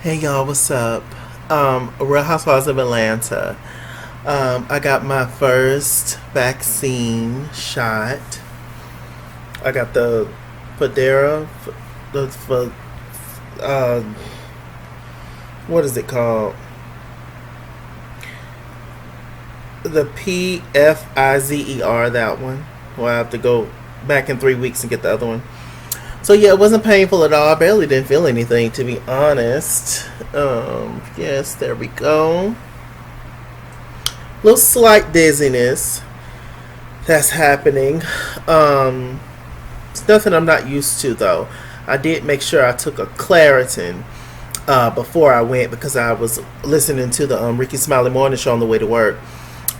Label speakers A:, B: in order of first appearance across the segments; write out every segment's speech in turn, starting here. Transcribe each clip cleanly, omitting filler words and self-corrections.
A: Hey y'all, what's up? Real Housewives of Atlanta. I got my first vaccine shot. I got the Federa, for uh, what is it called? The PFIZER. That one. Well, I have to go back in 3 weeks and get the other one. So yeah, it wasn't painful at all. I barely didn't feel anything, to be honest. Yes, there we go. Little slight dizziness that's happening. It's nothing I'm not used to though. I did make sure I took a Claritin before I went because I was listening to the Ricky Smiley Morning Show on the way to work,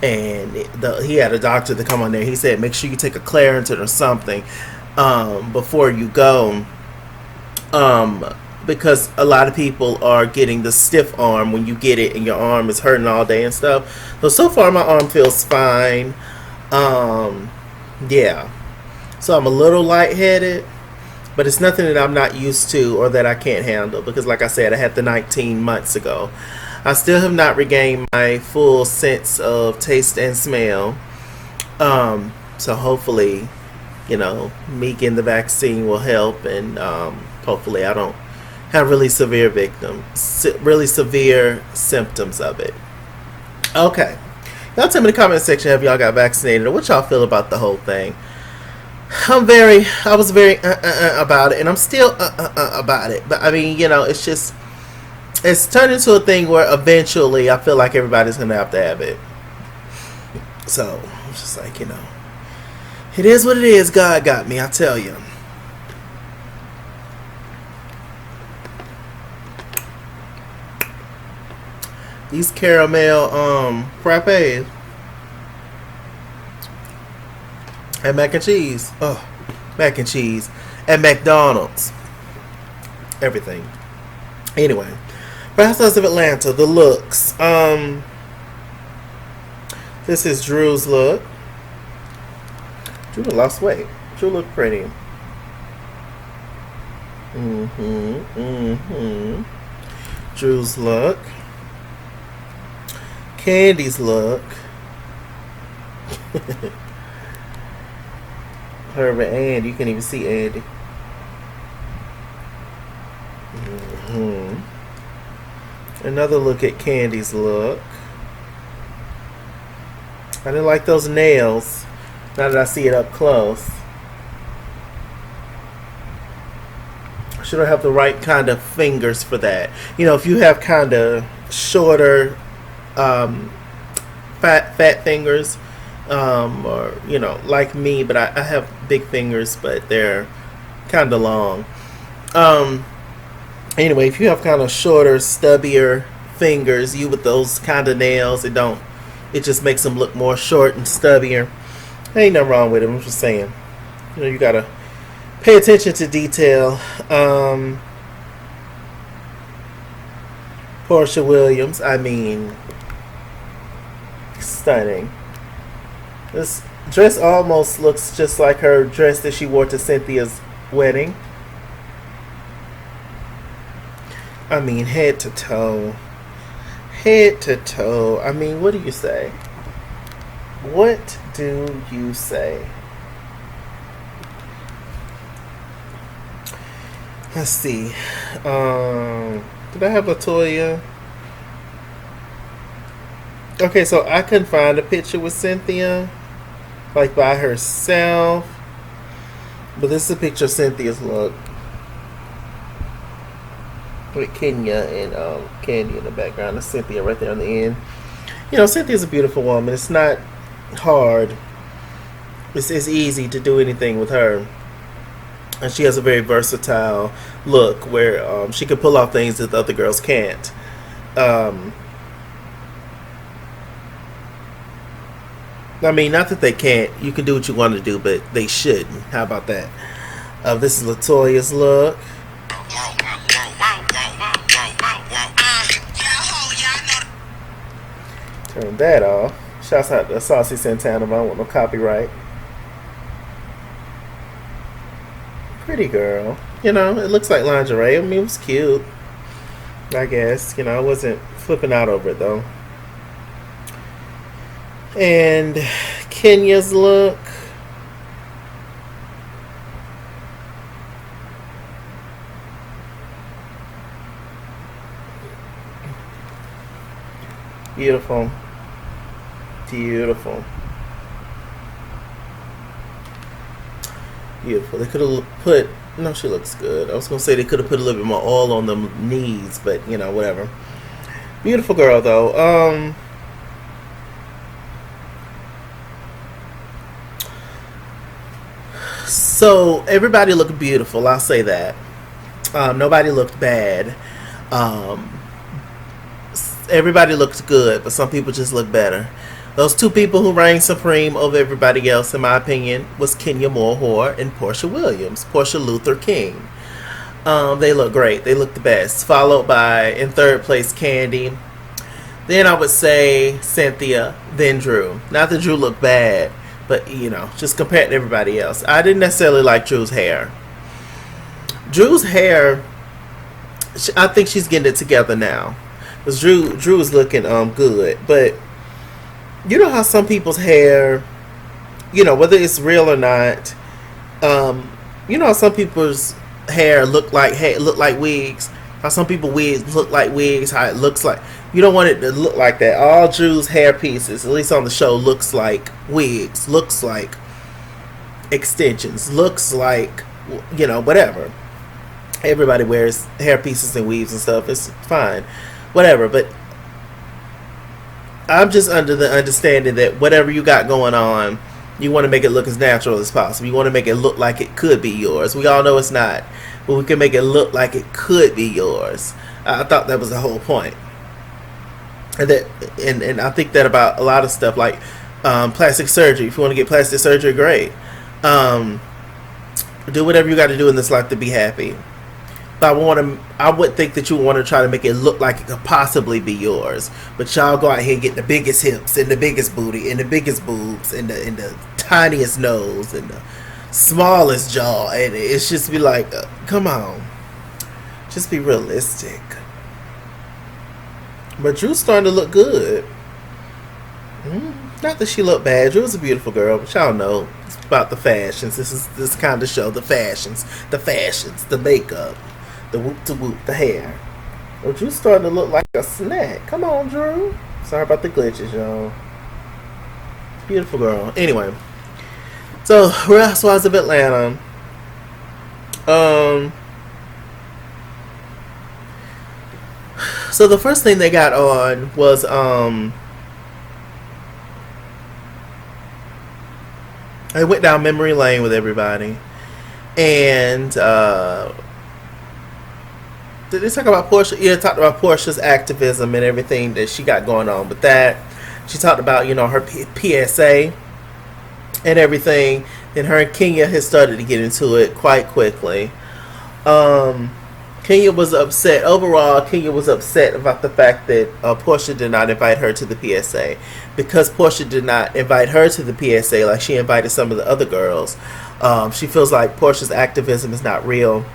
A: and he had a doctor to come on there. He said make sure you take a Claritin or something before you go, um, because a lot of people are getting the stiff arm when you get it and your arm is hurting all day and stuff. So far my arm feels fine. Um, yeah. So I'm a little lightheaded, but it's nothing that I'm not used to or that I can't handle because, like I said, I had the 19 months ago. I still have not regained my full sense of taste and smell. So hopefully, me getting the vaccine will help, and hopefully I don't have really severe symptoms of it. Okay, y'all tell me in the comment section, have y'all got vaccinated or what y'all feel about the whole thing? I was very about it, and I'm still about it. But I mean, it's turned into a thing where eventually I feel like everybody's gonna have it. So it's just like, it is what it is. God got me, I tell you. These caramel frappes and mac and cheese. Oh, mac and cheese and McDonald's. Everything. Anyway, Housewives of Atlanta. The looks. This is Drew's look. Drew lost weight. Drew look pretty. Drew's look. Kandi's look. Her and Andy. You can even see Andy. Another look at Kandi's look. I didn't like those nails. Now that I see it up close. Should I have the right kind of fingers for that? If you have kind of shorter, fat fingers, or like me, but I have big fingers, but they're kind of long. Anyway, if you have kind of shorter, stubbier fingers, you with those kind of nails, it just makes them look more short and stubbier. Ain't nothing wrong with it. I'm just saying, you gotta pay attention to detail. Portia Williams, I mean, stunning. This dress almost looks just like her dress that she wore to Cynthia's wedding. I mean, head to toe. Head to toe. I mean, what do you say? What do you say? Let's see. Did I have Latoya? Okay, so I couldn't find a picture with Cynthia, like by herself. But this is a picture of Cynthia's look. With Kenya and Kandi in the background, and Cynthia right there on the end. Cynthia's a beautiful woman. It's not hard. It's easy to do anything with her. And she has a very versatile look where she can pull off things that the other girls can't. I mean, not that they can't. You can do what you want to do, but they shouldn't. How about that? This is Latoya's look. Turn that off. Shouts out to Saucy Santana, but I don't want no copyright. Pretty girl. It looks like lingerie. I mean, it was cute. I guess, I wasn't flipping out over it though. And Kenya's look. Beautiful. Beautiful. Beautiful. They could have put. No, she looks good. I was gonna say they could have put a little bit more oil on the knees, but whatever. Beautiful girl though. So everybody looked beautiful. I'll say that. Nobody looked bad. Um, Everybody looked good, but some people just look better. Those two people who reigned supreme over everybody else, in my opinion, was Kenya Moore and Portia Williams, Portia Luther King. They look great. They look the best. Followed by, in third place, Kandi. Then I would say Cynthia, then Drew. Not that Drew looked bad, but just compared to everybody else. I didn't necessarily like Drew's hair. Drew's hair, I think she's getting it together now. Because Drew is looking good, but you know how some people's hair, whether it's real or not, you know how some people's hair look like wigs. How some people wigs look like wigs. How it looks like, you don't want it to look like that. All Drew's hair pieces, at least on the show, looks like wigs. Looks like extensions. Looks like whatever. Everybody wears hair pieces and weaves and stuff. It's fine, whatever. But I'm just under the understanding that whatever you got going on, you want to make it look as natural as possible. You want to make it look like it could be yours. We all know it's not, but we can make it look like it could be yours. I thought that was the whole point. And I think that about a lot of stuff, like plastic surgery. If you want to get plastic surgery, great. Do whatever you got to do in this life to be happy. But I would think that you want to try to make it look like it could possibly be yours. But y'all go out here and get the biggest hips and the biggest booty and the biggest boobs and the tiniest nose and the smallest jaw, and it's just be like, come on, just be realistic. But Drew's starting to look good. Not that she looked bad. Drew's a beautiful girl, but y'all know it's about the fashions. This kind of show, the fashions, the makeup, the whoop to whoop, the hair. Well, Drew's starting to look like a snack. Come on, Drew. Sorry about the glitches, y'all. Beautiful girl. Anyway, so Real Housewives of Atlanta. So the first thing they got on was I went down memory lane with everybody, and did they talk about Portia? Yeah, talked about Portia's activism and everything that she got going on with that. She talked about her PSA and everything. And her and Kenya had started to get into it quite quickly. Kenya was upset. Overall, Kenya was upset about the fact that Portia did not invite her to the PSA. Because Portia did not invite her to the PSA like she invited some of the other girls, she feels like Portia's activism is not real.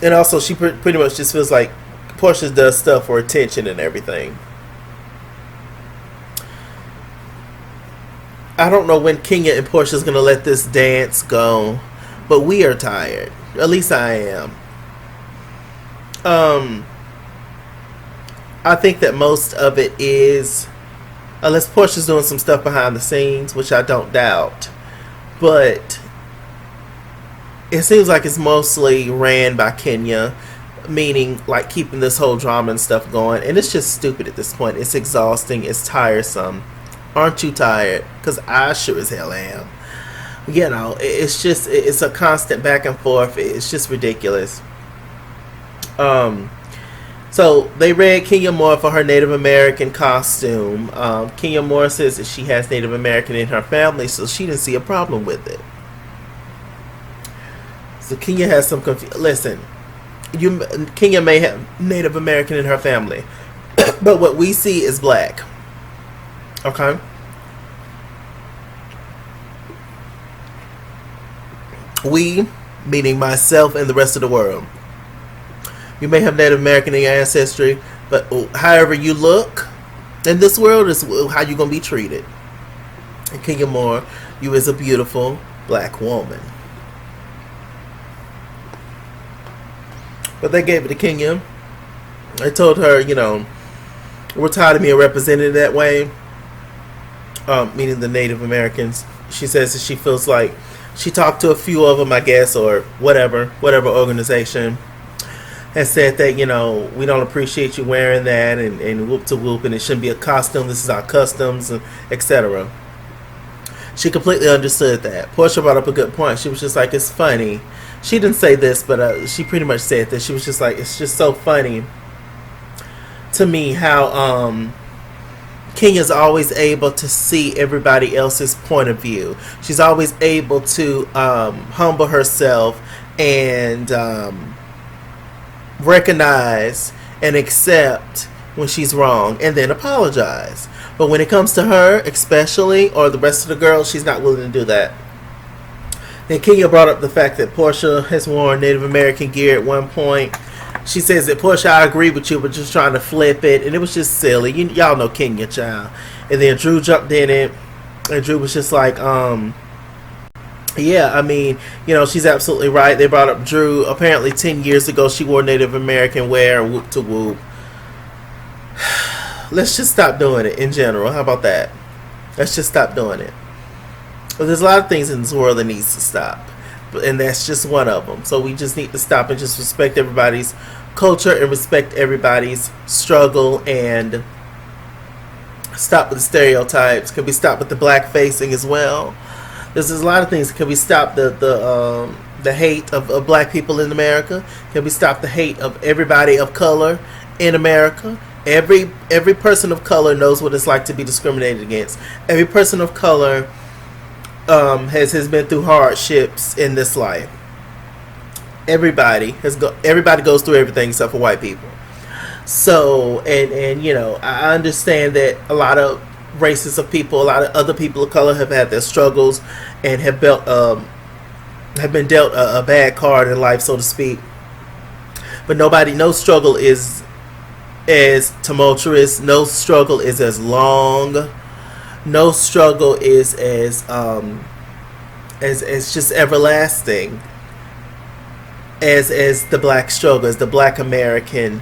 A: And also, she pretty much just feels like Portia does stuff for attention and everything. I don't know when Kenya and Portia's going to let this dance go, but we are tired. At least I am. I think that most of it is, unless Portia's doing some stuff behind the scenes, which I don't doubt, but it seems like it's mostly ran by Kenya, meaning like keeping this whole drama and stuff going, and it's just stupid at this point. It's exhausting. It's tiresome. Aren't you tired? Because I sure as hell am. It's a constant back and forth. It's just ridiculous. So they read Kenya Moore for her Native American costume. Kenya Moore says that she has Native American in her family, so she didn't see a problem with it. So Kenya has some confusion. Listen, Kenya may have Native American in her family, but what we see is black. Okay? We, meaning myself and the rest of the world, You may have Native American in your ancestry, but however you look in this world is how you're going to be treated. And Kenya Moore, you is a beautiful black woman. But they gave it to Kenya. They told her, you know, we're tired of being represented that way, meaning the Native Americans. She says that she feels like she talked to a few of them, I guess, or whatever organization, and said that, you know, we don't appreciate you wearing that, and whoop to whoop, and it shouldn't be a costume. This is our customs, etc. She completely understood that. Portia brought up a good point. She was just like, it's funny. She didn't say this, but she pretty much said that. She was just like, it's just so funny to me how Kenya's always able to see everybody else's point of view. She's always able to humble herself and recognize and accept when she's wrong and then apologize. But when it comes to her, especially, or the rest of the girls, she's not willing to do that. And Kenya brought up the fact that Portia has worn Native American gear at one point. She says that, Portia, I agree with you, but just trying to flip it. And it was just silly. Y'all know Kenya, child. And then Drew jumped in it. And Drew was just like, yeah, I mean, you know, she's absolutely right. They brought up Drew. Apparently 10 years ago, she wore Native American wear, whoop to whoop. Let's just stop doing it in general. How about that? Let's just stop doing it. Well, there's a lot of things in this world that needs to stop. And that's just one of them. So we just need to stop and just respect everybody's culture and respect everybody's struggle and stop with the stereotypes. Can we stop with the black facing as well? There's a lot of things. Can we stop the hate of black people in America? Can we stop the hate of everybody of color in America? Every person of color knows what it's like to be discriminated against. Every person of color has been through hardships in this life. Everybody goes through everything except for white people. So and you know, I understand that a lot of races of people, a lot of other people of color have had their struggles and have been dealt a bad card in life, so to speak. But no struggle is as tumultuous. No struggle is as long. No struggle is as just everlasting as the black struggle, as the black American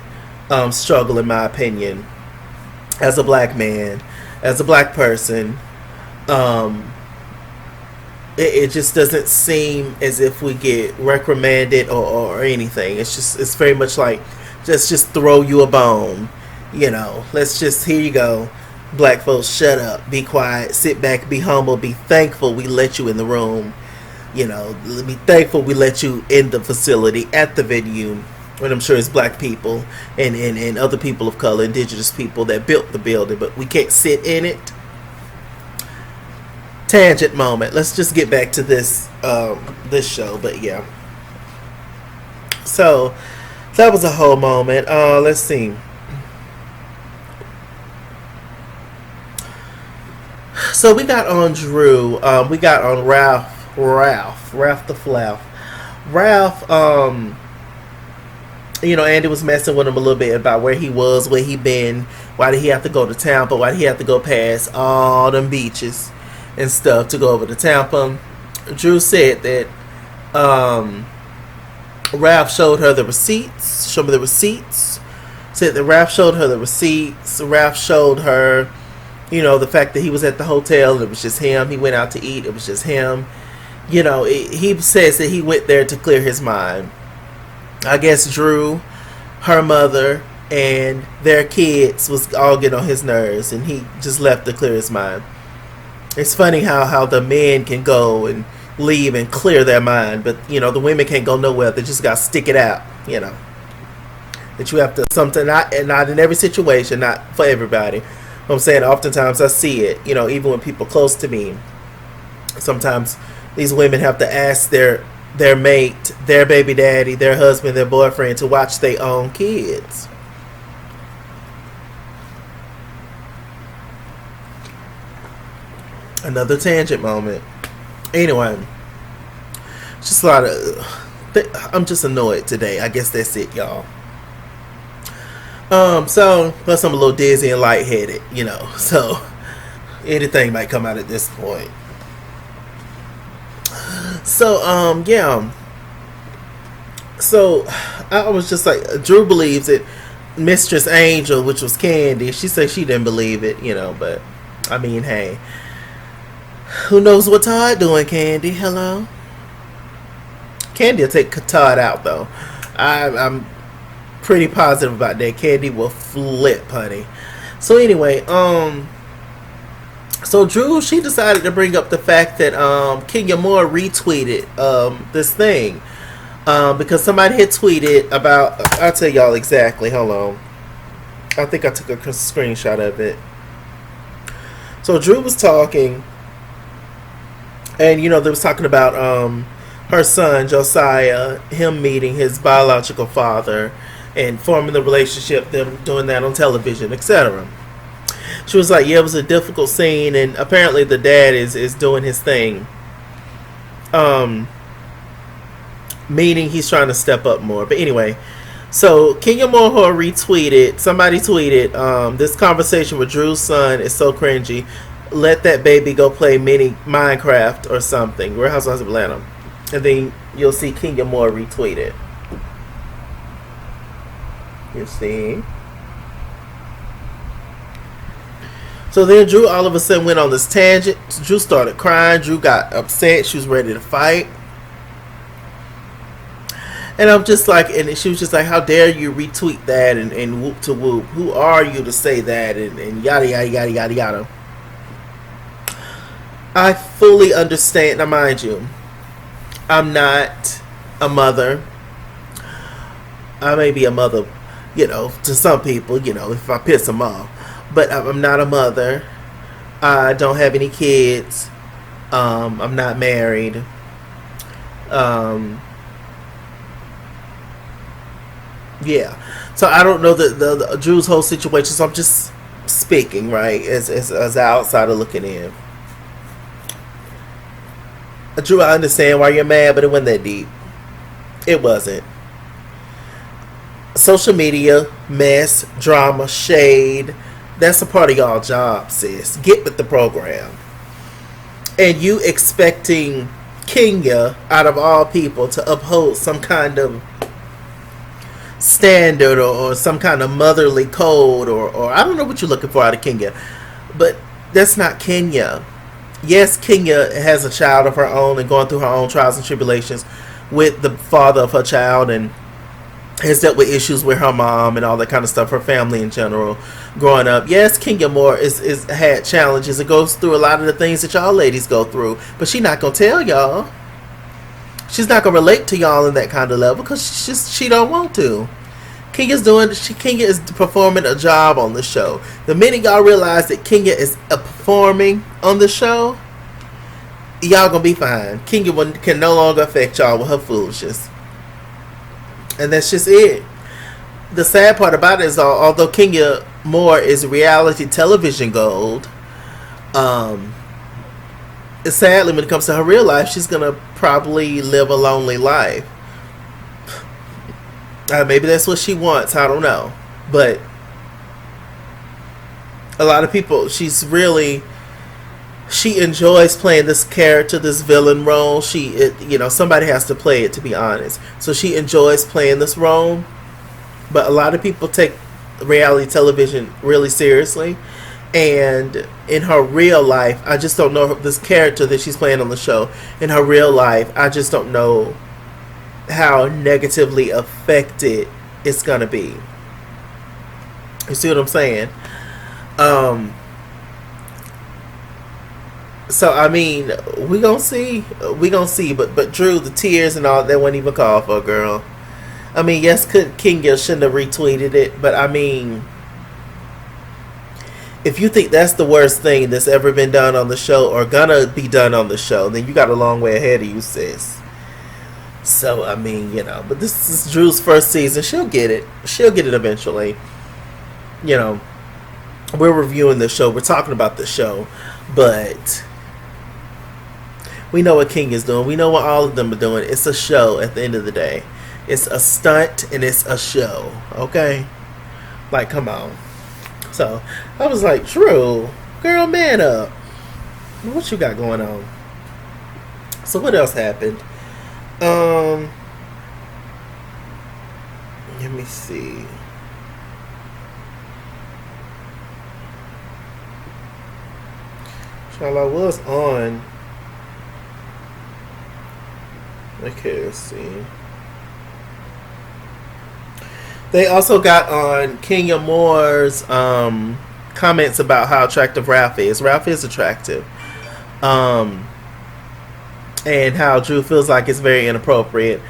A: struggle, in my opinion. As a black man, as a black person, it just doesn't seem as if we get reprimanded or anything. It's very much like just throw you a bone, you know. Let's just, here you go. Black folks, shut up, be quiet, sit back, be humble, be thankful we let you in the room. You know, be thankful we let you in the facility, at the venue, when I'm sure it's black people and other people of color, indigenous people that built the building, but we can't sit in it. Tangent moment. Let's just get back to this show, but yeah. So that was a whole moment. Let's see. So we got on Drew. We got on Ralph the Flaff. Ralph, you know, Andy was messing with him a little bit about where he was, where he been, why did he have to go to Tampa, why did he have to go past all them beaches and stuff to go over to Tampa. Drew said that Ralph showed her the receipts. Show me the receipts. Said that Ralph showed her the receipts. Ralph showed her, you know, the fact that he was at the hotel and it was just him. He went out to eat. It was just him. You know, he says that he went there to clear his mind. I guess Drew, her mother, and their kids was all getting on his nerves, and he just left to clear his mind. It's funny how the men can go and leave and clear their mind, but, you know, the women can't go nowhere. They just got to stick it out, you know. That you have to, sometimes, not in every situation, not for everybody. I'm saying oftentimes I see it, you know, even when people close to me. Sometimes these women have to ask their mate, their baby daddy, their husband, their boyfriend to watch their own kids. Another tangent moment. Anyway, just a lot of... I'm just annoyed today. I guess that's it, y'all. So plus I'm a little dizzy and lightheaded, you know. So anything might come out at this point. So yeah. So I was just like, Drew believes it. Mistress Angel, which was Kandi, she said she didn't believe it, you know. But I mean, hey, who knows what Todd doing? Kandi, hello. Kandi will take Todd out though. I'm pretty positive about that. Kandi will flip, honey. So anyway, so Drew, she decided to bring up the fact that Kenya Moore retweeted this thing because somebody had tweeted about. I'll tell y'all exactly. Hold on. I think I took a screenshot of it. So Drew was talking, and you know they was talking about her son Josiah, him meeting his biological father and forming the relationship, them doing that on television, etc. She was like, yeah, it was a difficult scene, and apparently the dad is doing his thing. Meaning he's trying to step up more. But anyway, so Kenya Moore retweeted, somebody tweeted, this conversation with Drew's son is so cringy. Let that baby go play mini Minecraft or something. Real Housewives of Atlanta. And then you'll see Kenya Moore retweet it. You see? So then Drew all of a sudden went on this tangent. Drew started crying. Drew got upset. She was ready to fight. And I'm just like, and she was just like, how dare you retweet that and whoop to whoop. Who are you to say that and yada, yada, yada, yada, yada. I fully understand. Now, mind you, I'm not a mother. I may be a mother, you know, to some people, you know, if I piss them off. But I'm not a mother. I don't have any kids. I'm not married. Yeah. So I don't know the Drew's whole situation. So I'm just speaking, right, as an outsider looking in. Drew, I understand why you're mad, but it wasn't that deep. It wasn't. Social media, mess, drama, shade. That's a part of y'all job, sis. Get with the program. And you expecting Kenya, out of all people, to uphold some kind of standard or some kind of motherly code or I don't know what you're looking for out of Kenya. But that's not Kenya. Yes, Kenya has a child of her own and going through her own trials and tribulations with the father of her child and has dealt with issues with her mom and all that kind of stuff, her family in general, growing up. Yes, Kenya Moore is had challenges and goes through a lot of the things that y'all ladies go through, but she's not gonna tell y'all. She's not gonna relate to y'all in that kind of level because she don't want to. Kenya is performing a job on the show. The minute y'all realize that Kenya is performing on the show, y'all gonna be fine. Kenya can no longer affect y'all with her foolishness. And that's just it. The sad part about it is, although Kenya Moore is reality television gold, sadly, when it comes to her real life, she's going to probably live a lonely life. Maybe that's what she wants. I don't know. But a lot of people, she enjoys playing this character, this villain role. Somebody has to play it, to be honest. So she enjoys playing this role. But a lot of people take reality television really seriously. And in her real life, I just don't know this character that she's playing on the show. In her real life, I just don't know how negatively affected it's going to be. You see what I'm saying? So I mean, we gonna see, but Drew, the tears and all that wasn't even called for, girl. I mean, yes, Kenya shouldn't have retweeted it, but I mean, if you think that's the worst thing that's ever been done on the show or gonna be done on the show, then you got a long way ahead of you, sis. So I mean, but this is Drew's first season. She'll get it. She'll get it eventually. We're reviewing the show. We're talking about the show, but we know what King is doing. We know what all of them are doing. It's a show at the end of the day. It's a stunt and it's a show. Okay? Like, come on. So I was like, Drew, girl, man up. What you got going on? So what else happened? Let me see. Child, I was on. Okay, let's see. They also got on Kenya Moore's comments about how attractive Ralph is. Ralph is attractive. And how Drew feels like it's very inappropriate.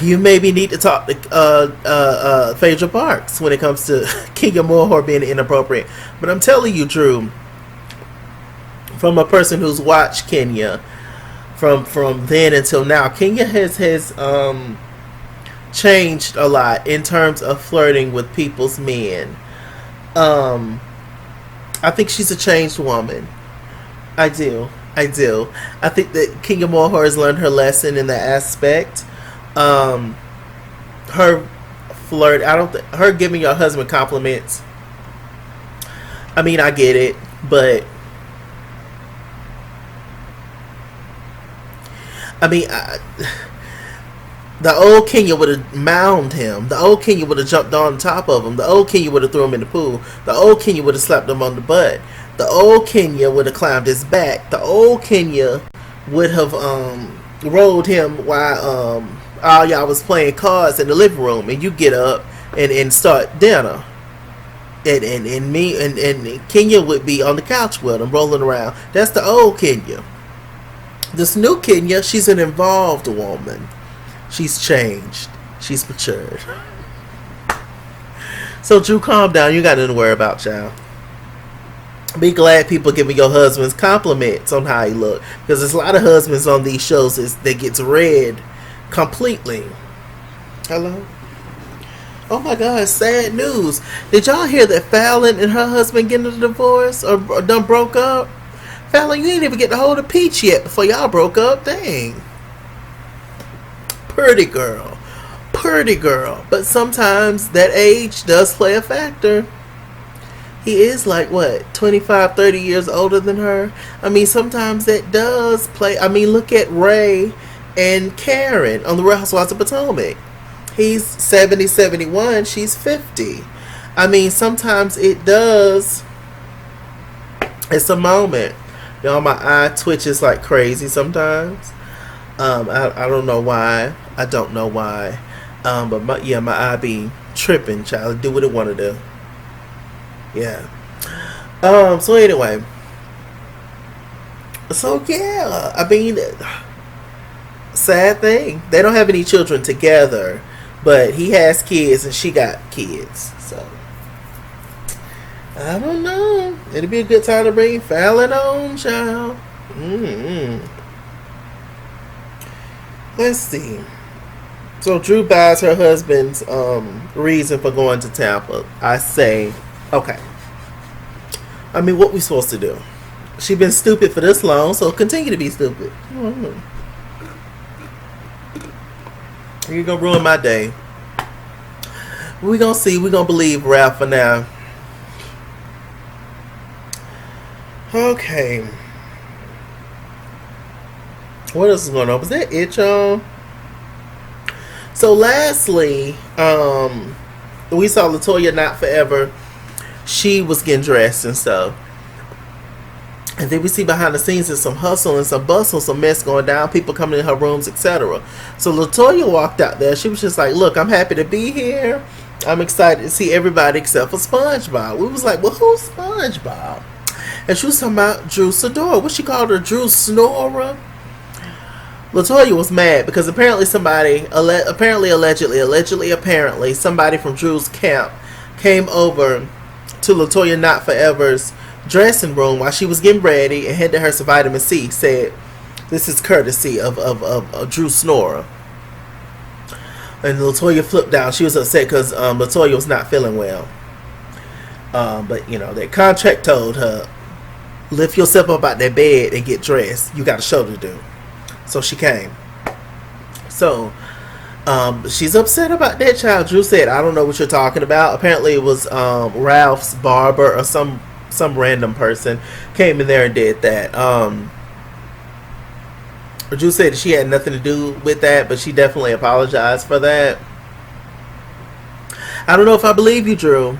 A: You maybe need to talk to Phaedra Parks when it comes to Kenya Moore being inappropriate. But I'm telling you, Drew, from a person who's watched Kenya from then until now, Kenya has changed a lot in terms of flirting with people's men. I think she's a changed woman. I do. I think that Kenya Moore has learned her lesson in that aspect. Her flirt, her giving your husband compliments. I mean, I get it, but I mean, the old Kenya would have mounded him. The old Kenya would have jumped on top of him. The old Kenya would have threw him in the pool. The old Kenya would have slapped him on the butt. The old Kenya would have climbed his back. The old Kenya would have rolled him while all y'all was playing cards in the living room, and you get up and start dinner. And Kenya would be on the couch with him, rolling around. That's the old Kenya. This new Kenya, she's an involved woman. She's changed. She's matured. So, Drew, calm down. You got nothing to worry about, child. Be glad people giving your husbands compliments on how he look. Because there's a lot of husbands on these shows that gets read completely. Hello? Oh my God, sad news. Did y'all hear that Fallon and her husband getting a divorce or done broke up? Fallon, you ain't even get to hold a peach yet before y'all broke up. Dang. Pretty girl. But sometimes that age does play a factor. He is like, what, 25, 30 years older than her? I mean, sometimes that does play. I mean, look at Ray and Karen on the Real Housewives of Potomac. He's 70, 71. She's 50. I mean, sometimes it does. It's a moment. Y'all, my eye twitches like crazy sometimes. I don't know why. But my eye be tripping, child. Do what it want to do. Yeah. So anyway. So yeah. I mean, sad thing. They don't have any children together, but he has kids and she got kids. So I don't know. It'd be a good time to bring Fallon on, child. Let's see. So Drew buys her husband's reason for going to Tampa. I say, okay. I mean, what we supposed to do? She been stupid for this long, so continue to be stupid. You're gonna ruin my day. We gonna see. We gonna believe Ralph for now. Okay. What else is going on? Was that it, y'all? So lastly, we saw LaToya Not Forever. She was getting dressed and stuff. And then we see behind the scenes there's some hustle and some bustle, some mess going down, people coming in her rooms, etc. So LaToya walked out there. She was just like, look, I'm happy to be here. I'm excited to see everybody except for SpongeBob. We was like, well, who's SpongeBob? And she was talking about Drew Sidora. What she called her? Drew Snorer? LaToya was mad because apparently somebody, allegedly, somebody from Drew's camp came over to LaToya Not Forever's dressing room while she was getting ready and handed her some vitamin C. Said, this is courtesy of Drew Snorer. And LaToya flipped down. She was upset because LaToya was not feeling well. But, you know, that contract told her, lift yourself up out that bed and get dressed. You got a show to do. So she came. So She's upset about that child. Drew said, I don't know what you're talking about. Apparently it was Ralph's barber or some random person came in there and did that. Drew said she had nothing to do with that, but she definitely apologized for that. I don't know if I believe you, Drew.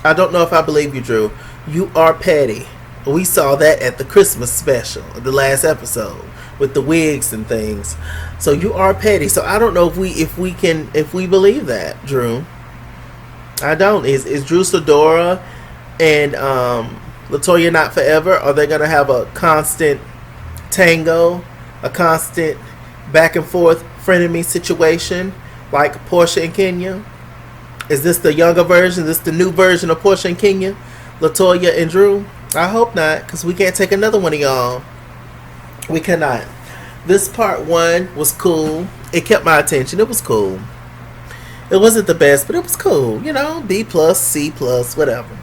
A: I don't know if I believe you, Drew. You are petty. We saw that at the Christmas special, the last episode, with the wigs and things. So you are petty. So I don't know if we believe that, Drew. I don't. Is Drew Sidora and Latoya not forever? Are they gonna have a constant tango, a constant back and forth frenemy situation like Portia and Kenya? Is this the younger version? Is this the new version of Portia and Kenya? Latoya and Drew? I hope not, because we can't take another one of y'all. We cannot. This part 1 was cool. It kept my attention. It was cool. It wasn't the best, but it was cool. You know, B+, C+, whatever.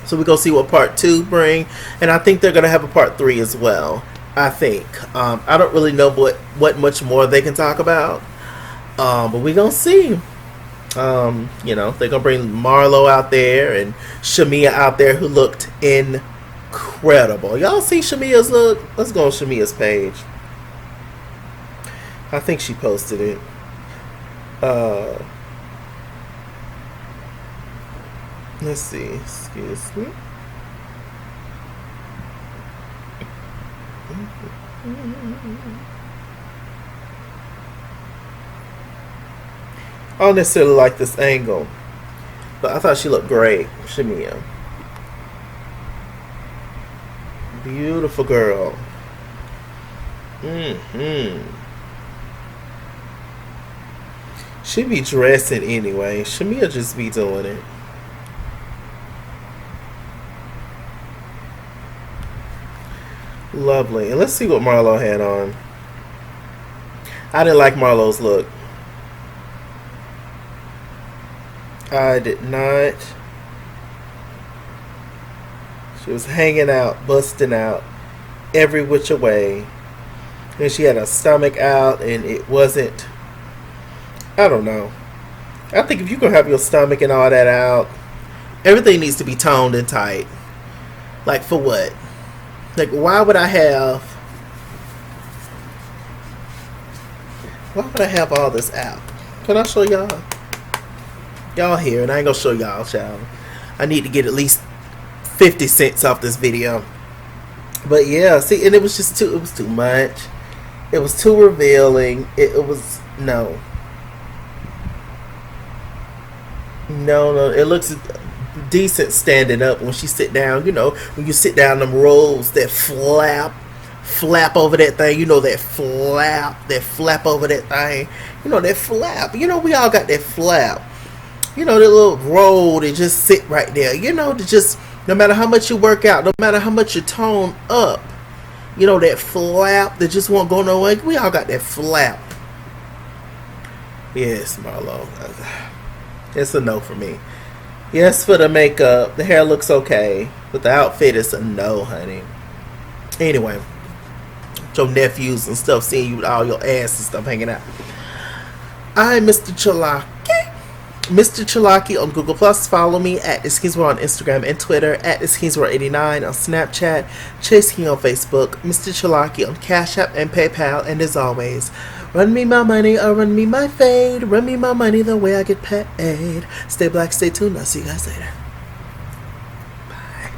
A: So we're going to see what part 2 bring. And I think they're going to have a part 3 as well. I think. I don't really know what much more they can talk about. But we're going to see. You know, they're gonna bring Marlo out there and Shamia out there, who looked incredible. Y'all see Shamia's look? Let's go on Shamia's page. I think she posted it. Let's see. Excuse me. I don't necessarily like this angle, but I thought she looked great. Shamia. Beautiful girl. She be dressing anyway. Shamia just be doing it. Lovely. And let's see what Marlo had on. I didn't like Marlo's look. I did not. She was hanging out, busting out every which way. And she had her stomach out, and it wasn't, I don't know. I think if you can have your stomach and all that out, everything needs to be toned and tight. Like, for what? Like, why would I have all this out? Can I show y'all? Y'all here, and I ain't gonna show y'all, child. I need to get at least 50 cents off this video. But yeah, see, and it was too much. It was too revealing. It was, no. It looks decent standing up. When she sit down, you know, when you sit down, them rolls that flap over that thing, you know, that flap over that thing, you know, that flap, you know, we all got that flap. You know, that little roll that just sit right there. You know, to just, no matter how much you work out, no matter how much you tone up, you know, that flap that just won't go nowhere. We all got that flap. Yes, Marlo. It's a no for me. Yes, for the makeup. The hair looks okay. But the outfit is a no, honey. Anyway. Your nephews and stuff seeing you with all your ass and stuff hanging out. I'm Mr. Chalaki. Mr. Chalaki on Google+. Follow me at Iskizwar on Instagram and Twitter, at Iskizwar89 on Snapchat, Chase King on Facebook, Mr. Chalaki on Cash App and PayPal, and as always, run me my money or run me my fade. Run me my money the way I get paid. Stay black, stay tuned. I'll see you guys later. Bye.